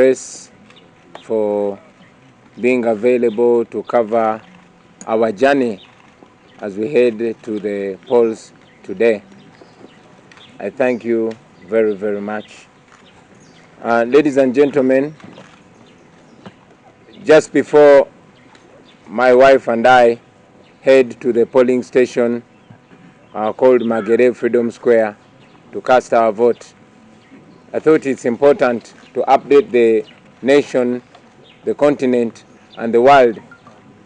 press for being available to cover our journey as we head to the polls today. I thank you very, very much. Ladies and gentlemen, just before my wife and I head to the polling station called Magere Freedom Square to cast our vote, I thought it's important to update the nation, the continent, and the world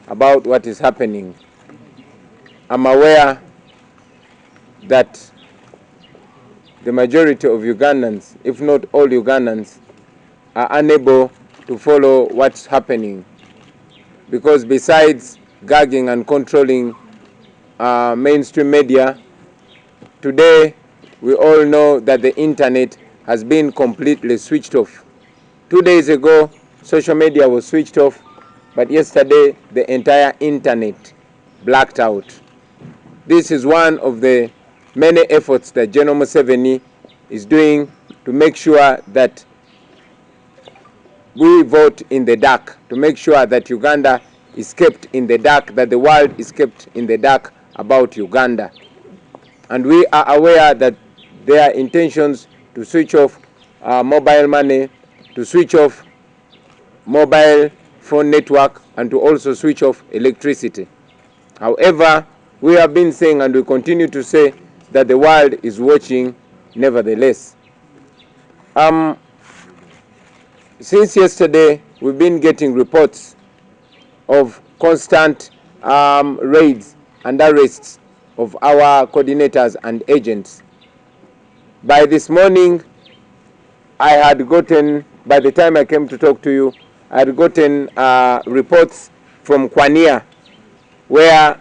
about what is happening. I'm aware that the majority of Ugandans, if not all Ugandans, are unable to follow what's happening, because besides gagging and controlling mainstream media, today we all know that the internet has been completely switched off. 2 days ago, social media was switched off, but yesterday the entire internet blacked out. This is one of the many efforts that General Museveni is doing to make sure that we vote in the dark, to make sure that Uganda is kept in the dark, that the world is kept in the dark about Uganda. And we are aware that there are intentions to switch off mobile money, to switch off mobile phone network, and to also switch off electricity. However, we have been saying, and we continue to say, that the world is watching nevertheless. Since yesterday, we've been getting reports of constant raids and arrests of our coordinators and agents. By this morning, I had gotten, by the time I came to talk to you, I had gotten reports from Kwania, where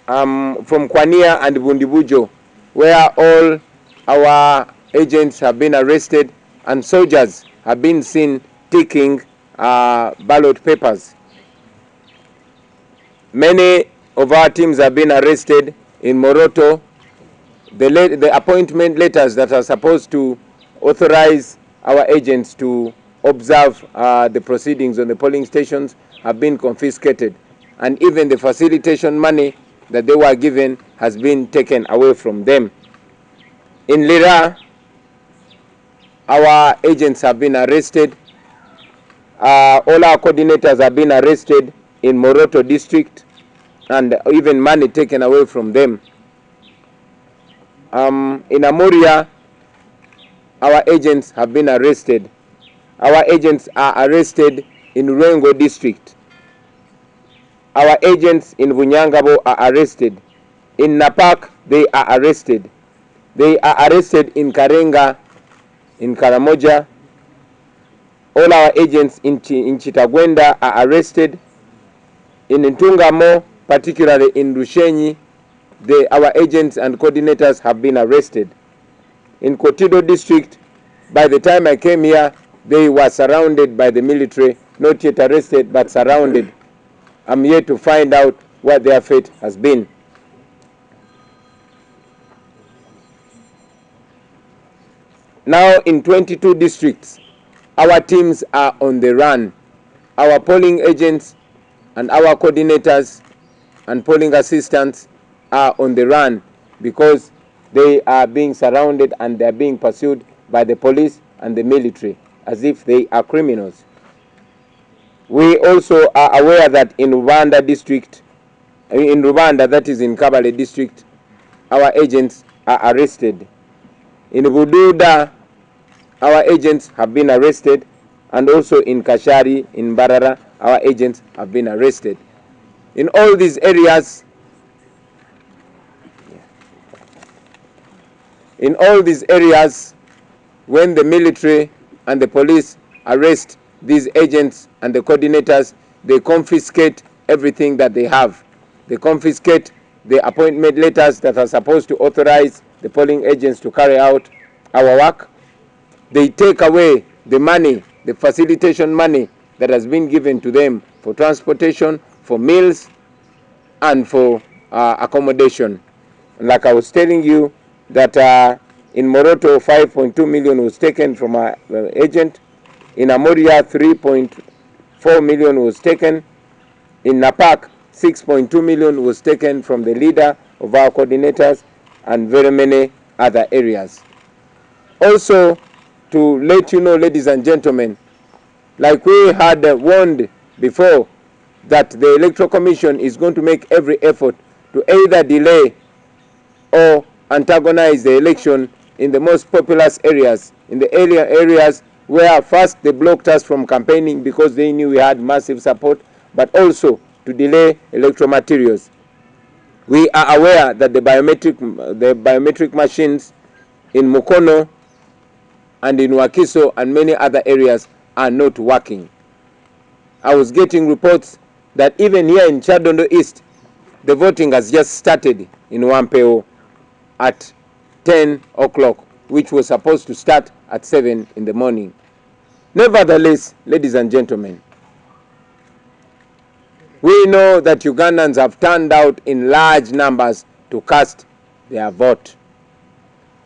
from Kwania and Bundibujo, where all our agents have been arrested and soldiers have been seen taking ballot papers. Many of our teams have been arrested in Moroto. The appointment letters that are supposed to authorize our agents to observe the proceedings on the polling stations have been confiscated, and even the facilitation money that they were given has been taken away from them. In Lira, our agents have been arrested. All our coordinators have been arrested in Moroto district, and even money taken away from them. In Amuria, our agents have been arrested. Our agents are arrested in Ruengo district. Our agents in Bunyangabo are arrested. In Napak, they are arrested. They are arrested in Karenga, in Karamoja. All our agents in Chitagwenda are arrested. In Ntungamo, particularly in Rushenyi, our agents and coordinators have been arrested. In Kotido district, by the time I came here, they were surrounded by the military, not yet arrested, but surrounded. I'm yet to find out what their fate has been. Now in 22 districts, our teams are on the run. Our polling agents and our coordinators and polling assistants are on the run because they are being surrounded and they are being pursued by the police and the military as if they are criminals. We also are aware that in Rwanda district, in Rwanda, that is in Kabale district, our agents are arrested. In Bududa, our agents have been arrested, and also in Kashari, in Barara, our agents have been arrested. In all these areas, when the military and the police arrest these agents and the coordinators, they confiscate everything that they have. They confiscate the appointment letters that are supposed to authorize the polling agents to carry out our work. They take away the money, the facilitation money that has been given to them for transportation, for meals, and for accommodation. And like I was telling you, that in Moroto, 5.2 million was taken from our agent. In Amoria, 3.4 million was taken. In Napak, 6.2 million was taken from the leader of our coordinators and very many other areas. Also, to let you know, ladies and gentlemen, like we had warned before, that the Electoral Commission is going to make every effort to either delay or antagonize the election in the most populous areas, in the areas where first they blocked us from campaigning because they knew we had massive support, but also to delay electoral materials. We are aware that the biometric machines in Mukono and in Wakiso and many other areas are not working. I was getting reports that even here in Chadondo East, the voting has just started in Wampeo at 10 o'clock, which was supposed to start at 7 in the morning. Nevertheless, ladies and gentlemen, we know that Ugandans have turned out in large numbers to cast their vote.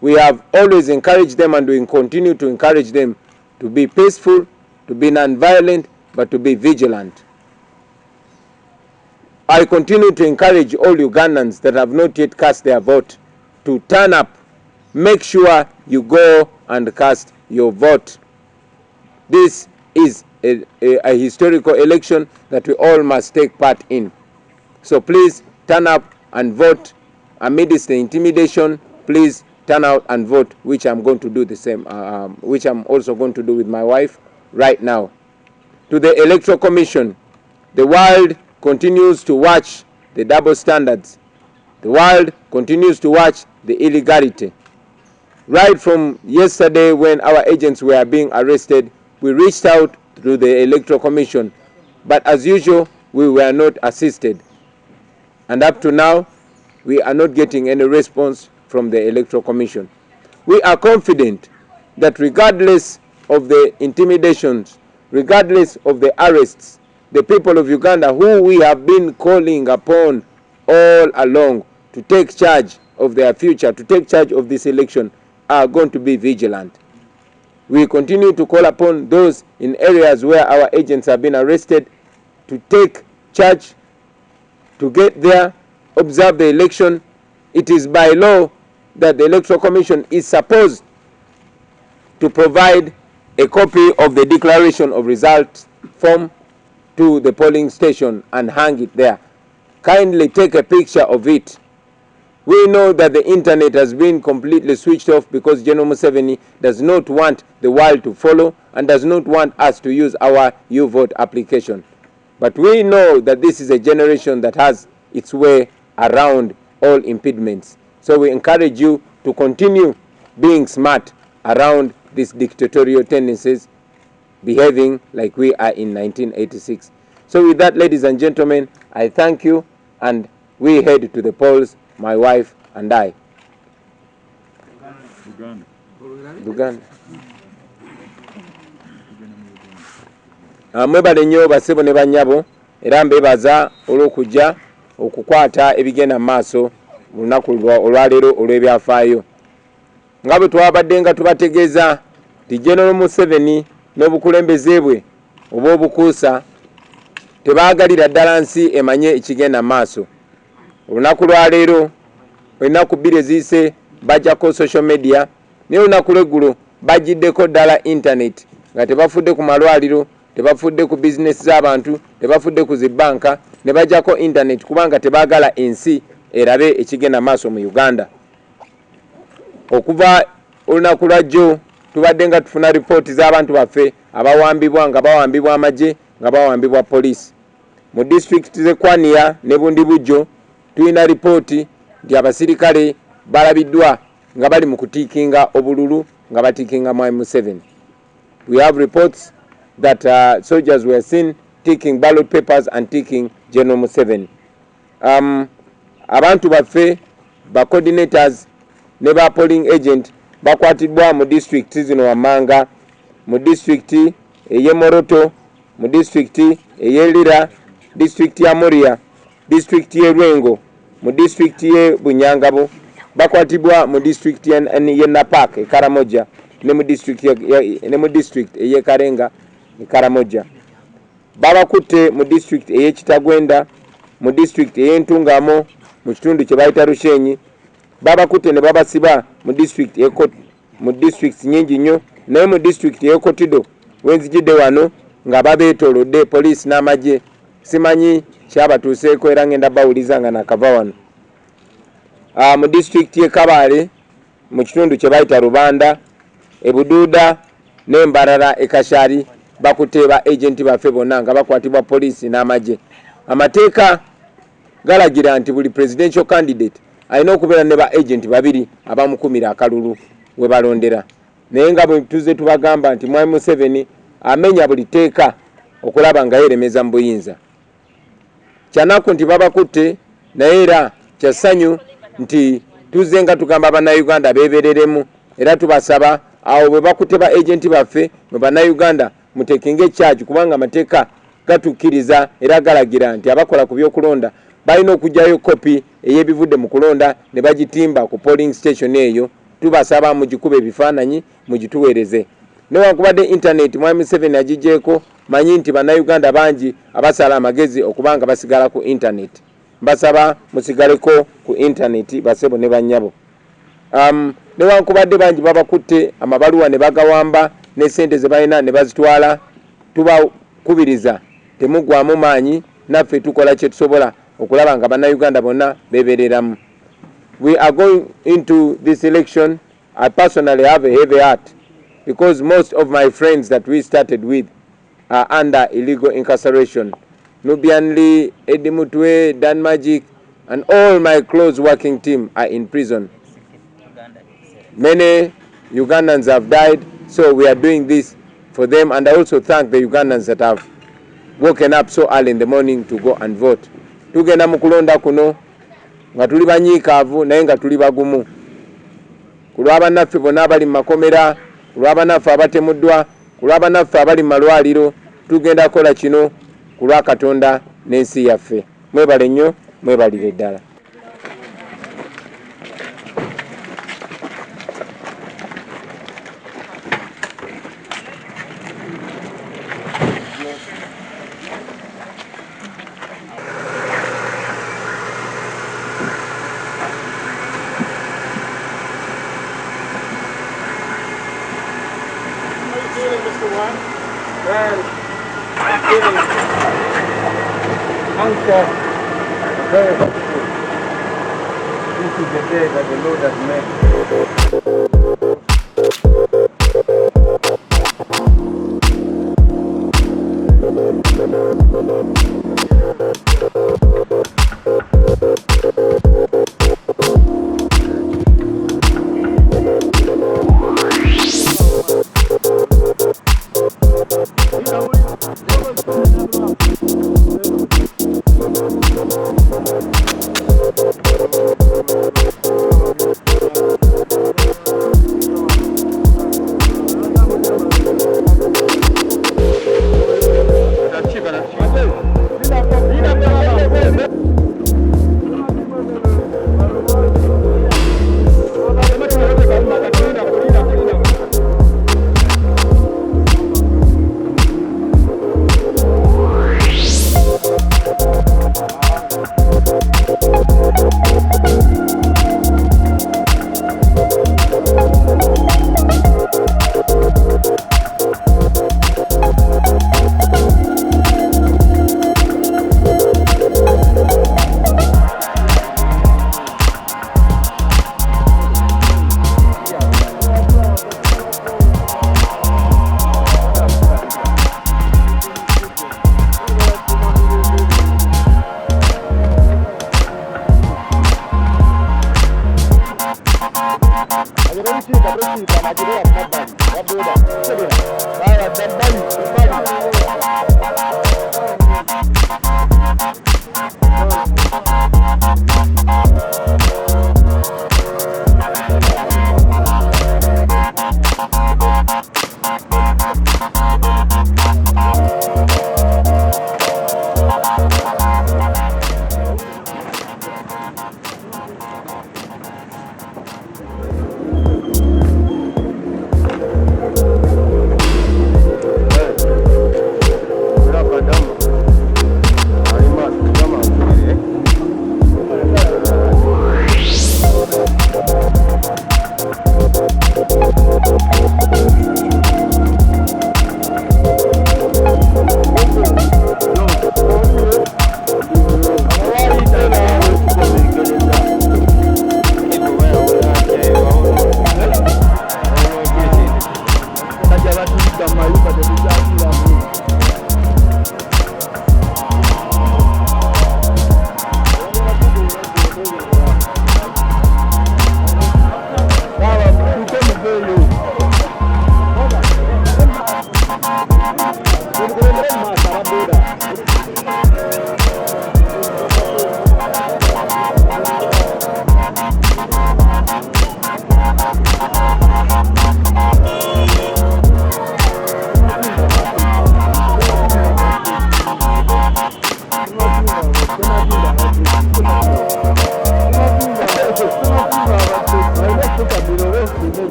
We have always encouraged them, and we continue to encourage them to be peaceful, to be non-violent, but to be vigilant. I continue to encourage all Ugandans that have not yet cast their vote to turn up. Make sure you go and cast your vote. This is a historical election that we all must take part in. So please turn up and vote. Amidst the intimidation, please turn out and vote, which I'm going to do the same, which I'm also going to do with my wife right now. To the Electoral Commission, the world continues to watch the double standards. The world continues to watch the illegality. Right from yesterday, when our agents were being arrested, we reached out to the Electoral Commission, but as usual, we were not assisted. And up to now, we are not getting any response from the Electoral Commission. We are confident that regardless of the intimidations, regardless of the arrests, the people of Uganda, who we have been calling upon all along to take charge of their future, to take charge of this election, are going to be vigilant. We continue to call upon those in areas where our agents have been arrested to take charge, to get there, observe the election. It is by law that the Electoral Commission is supposed to provide a copy of the declaration of results form to the polling station and hang it there. Kindly take a picture of it. We know that the internet has been completely switched off because General Museveni does not want the world to follow and does not want us to use our U-Vote application. But we know that this is a generation that has its way around all impediments. So we encourage you to continue being smart around these dictatorial tendencies, behaving like we are in 1986. So with that, ladies and gentlemen, I thank you, and we head to the polls, my wife and I. Uganda. Mwebale nnyo basebo ne bannyabo, era mbebaza olw'okujja okukwata ebigenda mu maaso mu lunaku olwaleero olw'ebyafaayo. Nga bwe twabadde nga tubategeeza nti General Museveni n'obukulembeze bwe obw'obukuusa tebaagalira ddala nsi emanye ekigenda mu maaso. Olunaku lwaleero, ennaku bbiri eziyise bajjako social media, naye olunaku lw'eggulo bagiddeko ddala internet, nga tebafudde ku malwaliro, tebafudde ku bizinesi z'abantu, tebafudde ku zibbanka, ne bajjako internet kubanga tebaagala ensi erabe ekigenda maaso mu Uganda. Okuva olunaku lwajjo tubadde nga tufuna ripooti z'abantu baffe abawambibwa, nga bawambibwa amagye, nga bawambibwa poliisi. Mu disitulikiti z'Ekwaniya ne Bundibujjo tulina ripooti nti abasirikale balabiddwa nga bali mu kutiikinga obululu, nga batiikinga Mwami Museveni. We have reports that soldiers were seen taking ballot papers and taking General Museveni. Abantu baffe, ba coordinators ne ba polling agent bakwatiddwa mu district zino wammanga, mu district ey'e Moroto, mu district ey'e Lira, district ya Moria, district y'e Lwengo, mu district y'e Bunyangabo, bakwatibwa mu district y'e Napak e Karamoja, ne mu district ey'e Karenga Karamoja. Babakutte mu district ey'Ekitagwenda, mu district ey'Entungamo, mu kitundu kye bayita Rushenyi. Babakutte ne babasiba mu district mu districts nyingi nnyo, naye mu district y'Kotido wenzijidde wano nga babeetoolodde poliisi n'amagye. Simanyi kyabatuuseeko era ngenda bawuliza nga nakava wano. Mu district y'e Kabale mu kitundu kye bayita Rubanda, e Buduuda n'Embarara e Kashari bakutte ba agenti baffe bonna nga bakwatibwa poliisi n'amagye. Amateeka galagira nti buli presidential candidate alina okubeera ne ba agenti babiri abamukumira akalulu we balondera. Naye nga bwe tuze tubagamba nti Mwami Museveni amenya buli teeka okulaba nga yeremeza mu buyinza. Kyanaku nti babakutte, naye era kyasanyu nti tuze nga tugamba Bannayuganda beebereremu, era tubasaba awo bwe bakutte ba agenti baffe mu Bannayuganda muteekenga ekyaki, kubanga amateeka gatukkiriza era galagira nti abakola ku byokulonda balina okugyayo kopi ey'ebivudde mu kulonda ne bagitimba ku polling station eyo. Tubasaba mugikube ebifaananyi mugituweereze. Newankubadde internet Mwami Museveni agigyeko, manyi nti Bannayuganda bangi abasala amagezi okubanga basigala ku internet. Mbasaba musigaleko ku internet basebo ne bannyabo. Newankubadde bangi babakutte amabaluwa ne bagawamba ne sente ze balina ne bazitwala, tubakubiriza temugwamu maanyi, naffe tukola kye tusobola okulaba nga Bannayuganda bonna beebereramu. We are going into this election. I personally have a heavy heart because most of my friends that we started with are under illegal incarceration. Nubian Lee, Eddie Mutwe, Dan Magic, and all my close working team are in prison. Many Ugandans have died, so we are doing this for them. And I also thank the Ugandans that have woken up so early in the morning to go and vote. Tugenda mu kulonda kuno nga tuli banyiikaavu naye nga tuli bagumu. Ku lw'abannaffe bonna abali mu makomera, ku lw'abannaffe abatemuddwa, ku lw'abannaffe abali mu malwaliro, tugenda kukola kino ku lwa Katonda n'ensi yaffe. Mwebale nnyo, mwebalire ddala. Well, I'm feeling anxious, very hopeful. This is the day that the Lord has made.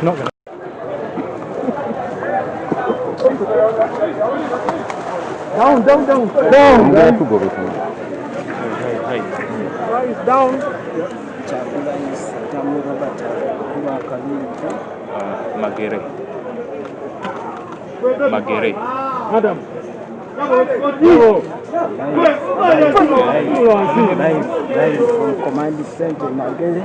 not gonna. Down. Rise down. Magere. Madam. Live from Command Center Magere.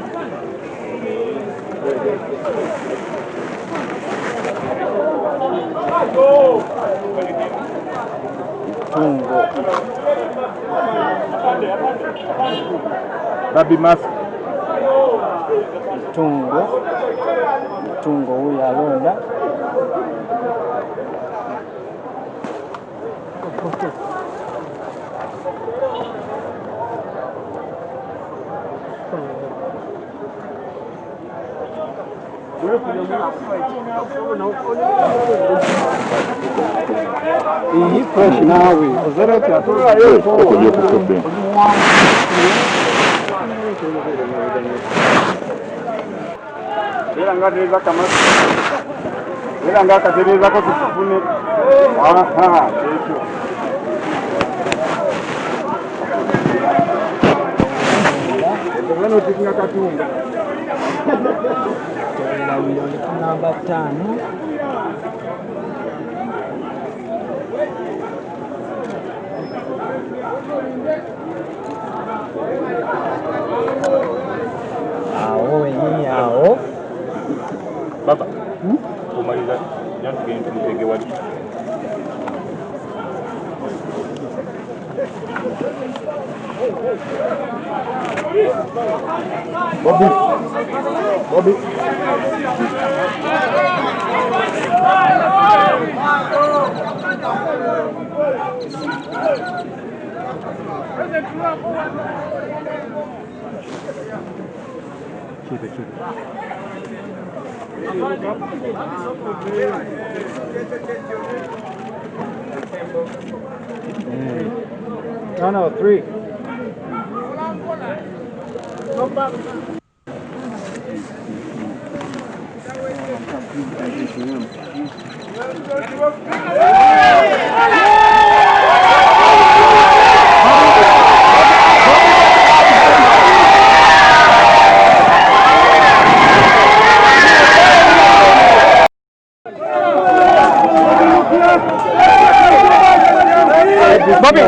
Babie mask. Tungo huyu alonda. Hii fresh nawe uzera kwa Tereza kwa tusifune. Ndio tukinga katunga. Milioni namba 5. Wenyewe hao baba kumaliza nyantu kintu mtege wali Bobi No, 3. Babie,